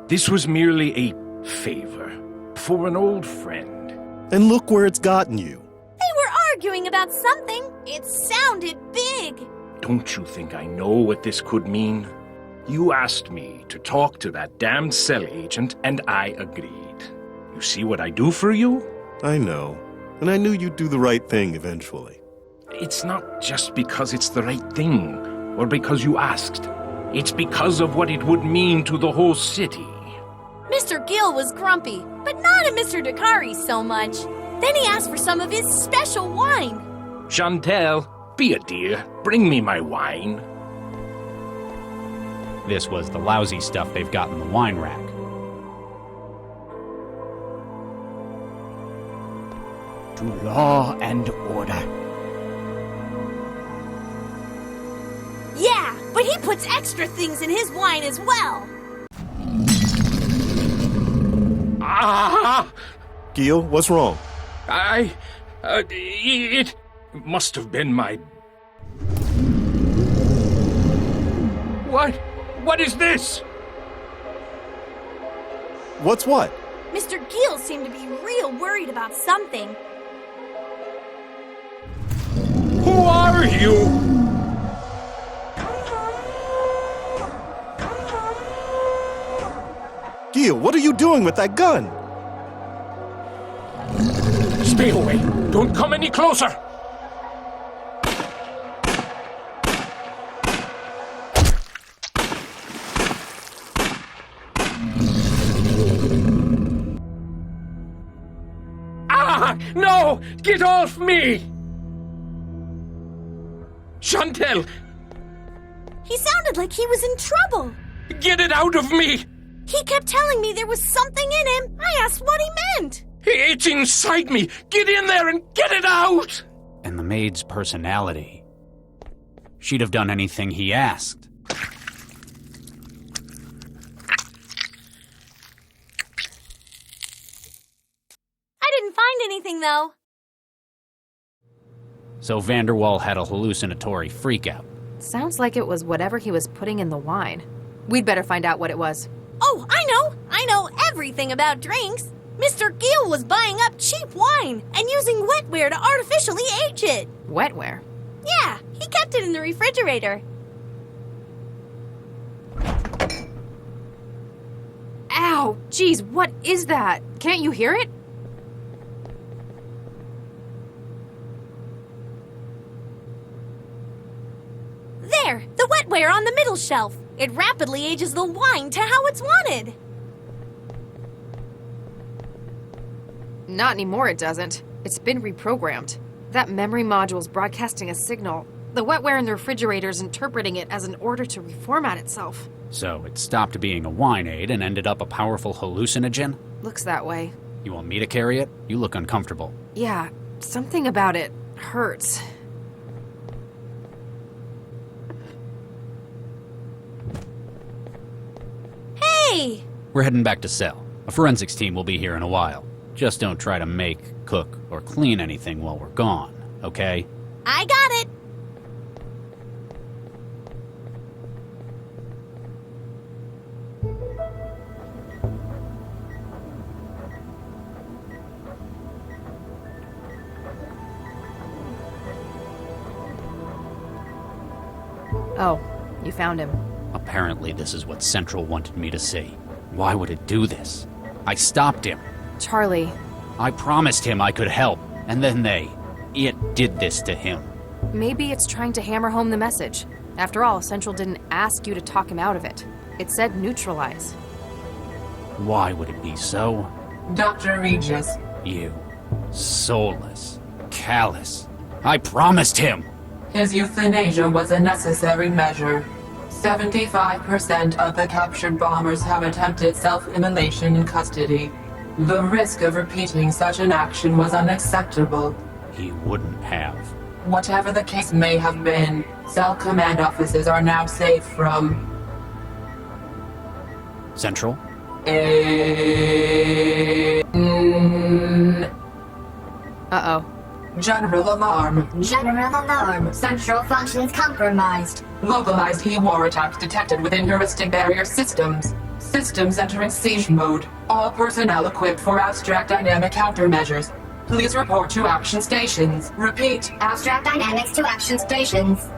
This was merely a favor for an old friend. And look where it's gotten you. They were arguing about something. It sounded big. Don't you think I know what this could mean? You asked me to talk to that damned cell agent, and I agreed. You see what I do for you? I know. And I knew you'd do the right thing eventually. It's not just because it's the right thing, or because you asked. It's because of what it would mean to the whole city. Mr. Gill was grumpy, but not at Mr. Dakari so much. Then he asked for some of his special wine. Chantel, be a dear. Bring me my wine. This was the lousy stuff they've got in the wine rack. To law and order. Yeah, but he puts extra things in his wine as well. Ah! Gil, what's wrong? It must have been my... What is this? What's what? Mr. Gill seemed to be real worried about something. Who are you? Gil, what are you doing with that gun? Stay away. Don't come any closer. No! Get off me! Chantel! He sounded like he was in trouble. Get it out of me! He kept telling me there was something in him. I asked what he meant. It's inside me! Get in there and get it out! And the maid's personality. She'd have done anything he asked. I didn't find anything, though. So Vanderwall had a hallucinatory freakout. Sounds like it was whatever he was putting in the wine. We'd better find out what it was. Oh, I know! I know everything about drinks. Mr. Gill was buying up cheap wine and using wetware to artificially age it. Wetware? Yeah, he kept it in the refrigerator. Ow! Geez, what is that? Can't you hear it? There, the wetware on the middle shelf. It rapidly ages the wine to how it's wanted. Not anymore, it doesn't. It's been reprogrammed. That memory module's broadcasting a signal. The wetware in the refrigerator's interpreting it as an order to reformat itself. So it stopped being a wine aid and ended up a powerful hallucinogen? Looks that way. You want me to carry it? You look uncomfortable. Yeah, something about it hurts. Hey! We're heading back to cell. A forensics team will be here in a while. Just don't try to make, cook, or clean anything while we're gone, okay? I got it! Oh, you found him. Apparently this is what Central wanted me to see. Why would it do this? I stopped him. Charlie. I promised him I could help, and then it did this to him. Maybe it's trying to hammer home the message. After all, Central didn't ask you to talk him out of it. It said neutralize. Why would it be so? Dr. Regis. You. Soulless. Callous. I promised him! His euthanasia was a necessary measure. 75% of the captured bombers have attempted self-immolation in custody. The risk of repeating such an action was unacceptable. He wouldn't have. Whatever the case may have been, cell command offices are now safe from... Central? Uh-oh. General alarm. General alarm. Central functions compromised. Localized E-war attacks detected within heuristic barrier systems. Systems entering siege mode. All personnel equipped for abstract dynamic countermeasures. Please report to action stations. Repeat. Abstract dynamics to action stations.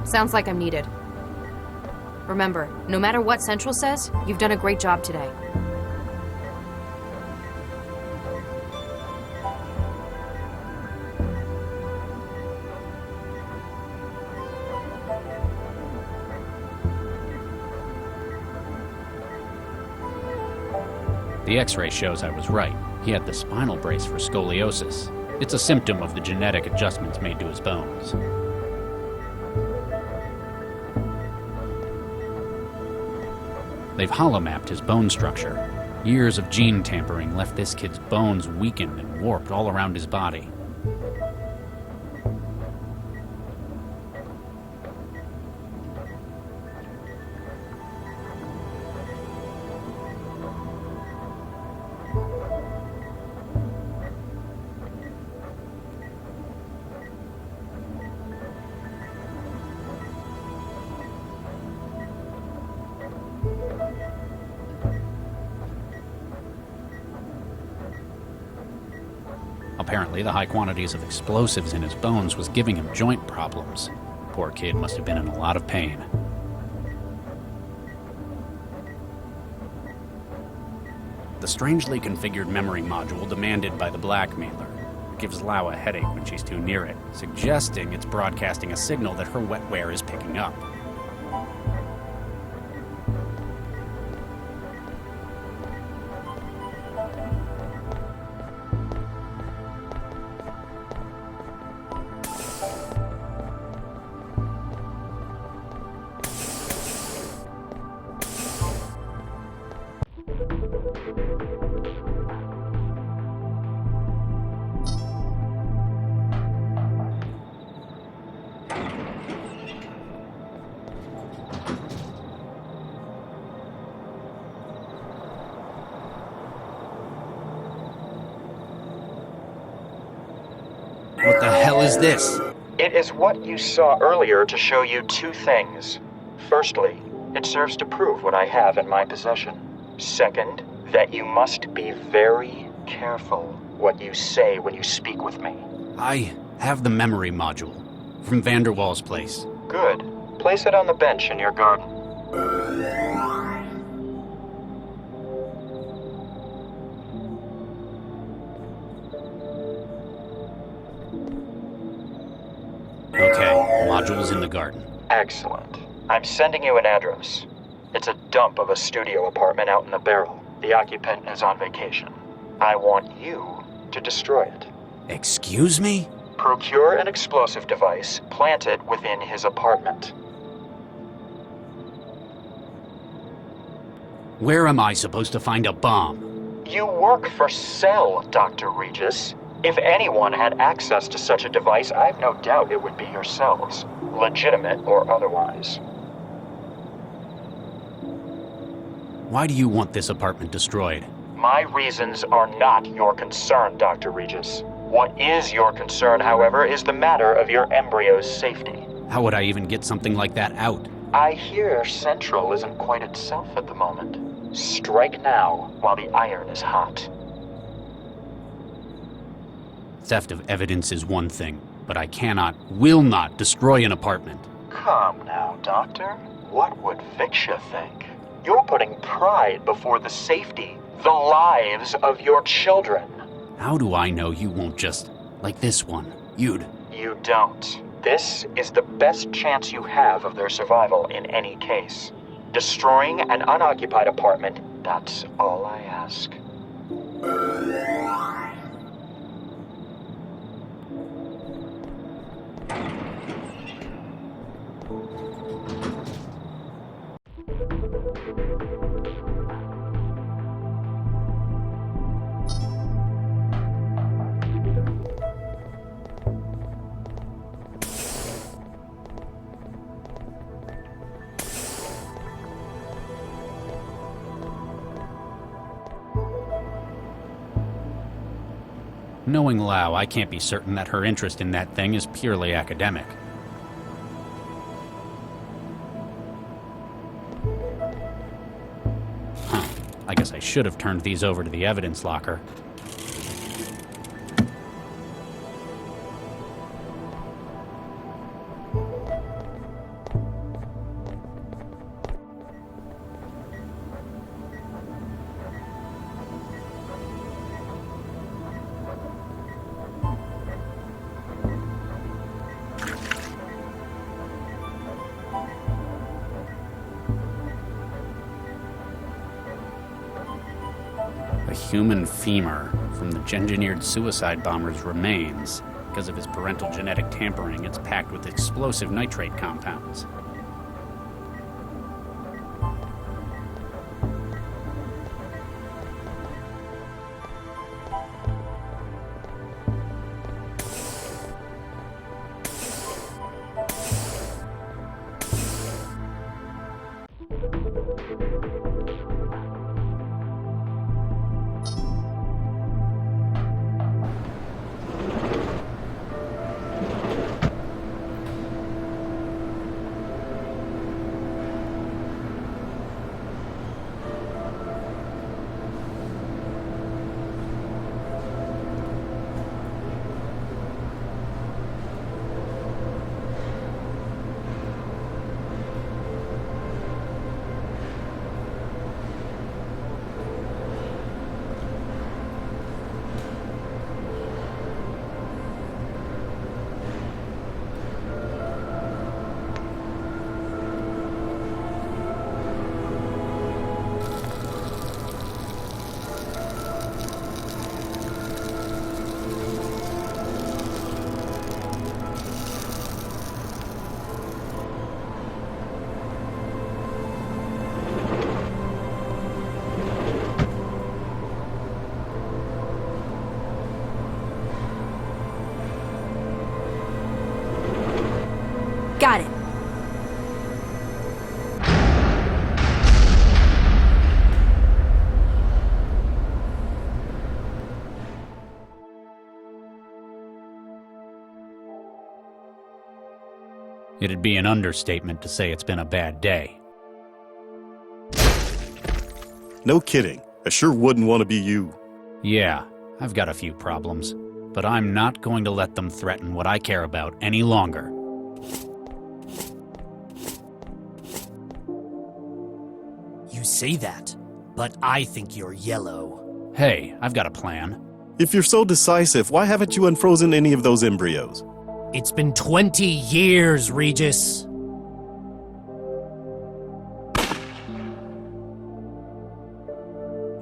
Sounds like I'm needed. Remember, no matter what Central says, you've done a great job today. The X-ray shows I was right. He had the spinal brace for scoliosis. It's a symptom of the genetic adjustments made to his bones. They've holomapped his bone structure. Years of gene tampering left this kid's bones weakened and warped all around his body. Apparently, the high quantities of explosives in his bones was giving him joint problems. Poor kid must have been in a lot of pain. The strangely configured memory module demanded by the blackmailer gives Lau a headache when she's too near it, suggesting it's broadcasting a signal that her wetware is picking up. What the hell is this? It is what you saw earlier to show you two things. Firstly, it serves to prove what I have in my possession. Second, that you must be very careful what you say when you speak with me. I have the memory module from Vanderwall's place. Good. Place it on the bench in your garden. Okay, module's in the garden. Excellent. I'm sending you an address. It's a dump of a studio apartment out in the barrel. The occupant is on vacation. I want you to destroy it. Excuse me? Procure an explosive device, plant it within his apartment. Where am I supposed to find a bomb? You work for Cell, Dr. Regis. If anyone had access to such a device, I've no doubt it would be yourselves, legitimate or otherwise. Why do you want this apartment destroyed? My reasons are not your concern, Dr. Regis. What is your concern, however, is the matter of your embryo's safety. How would I even get something like that out? I hear Central isn't quite itself at the moment. Strike now, while the iron is hot. Theft of evidence is one thing, but I cannot, will not destroy an apartment. Come now, Doctor. What would Viksha think? You're putting pride before the safety, the lives of your children. How do I know you won't just, like this one, You don't. This is the best chance you have of their survival in any case. Destroying an unoccupied apartment, that's all I ask. Knowing Lau, I can't be certain that her interest in that thing is purely academic. I guess I should have turned these over to the evidence locker. A human femur from the engineered suicide bomber's remains. Because of his parental genetic tampering, it's packed with explosive nitrate compounds. Got it. It'd be an understatement to say it's been a bad day. No kidding. I sure wouldn't want to be you. Yeah, I've got a few problems, but I'm not going to let them threaten what I care about any longer. You say that, but I think you're yellow. Hey, I've got a plan. If you're so decisive, why haven't you unfrozen any of those embryos? It's been 20 years, Regis.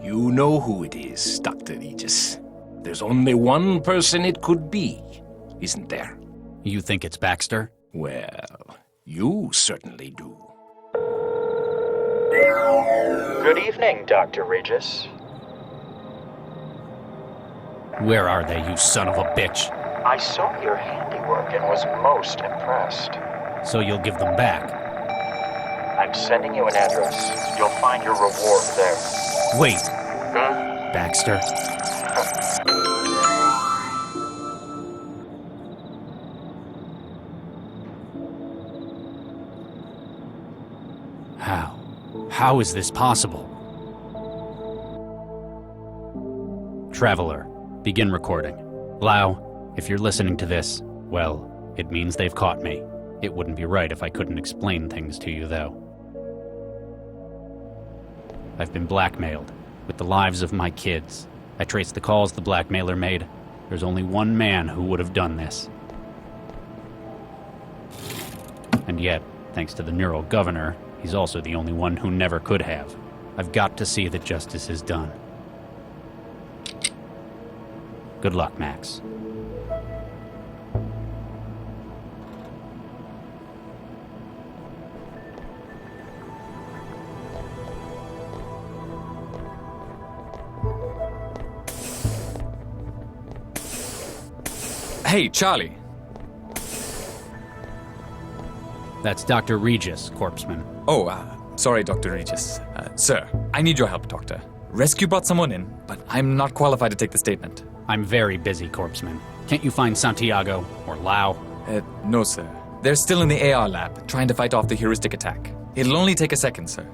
You know who it is, Dr. Regis. There's only one person it could be, isn't there? You think it's Baxter? Well, you certainly do. Good evening, Dr. Regis. Where are they, you son of a bitch? I saw your handiwork and was most impressed. So you'll give them back? I'm sending you an address. You'll find your reward there. Wait. Baxter? How? How is this possible? Traveler, begin recording. Lau, if you're listening to this, well, it means they've caught me. It wouldn't be right if I couldn't explain things to you, though. I've been blackmailed, with the lives of my kids. I traced the calls the blackmailer made. There's only one man who would have done this. And yet, thanks to the neural governor, he's also the only one who never could have. I've got to see that justice is done. Good luck, Max. Hey, Charlie. That's Dr. Regis, corpseman. Oh, sorry, Dr. Regis. Sir, I need your help, Doctor. Rescue brought someone in, but I'm not qualified to take the statement. I'm very busy, corpseman. Can't you find Santiago or Lau? No, sir. They're still in the AR lab, trying to fight off the heuristic attack. It'll only take a second, sir.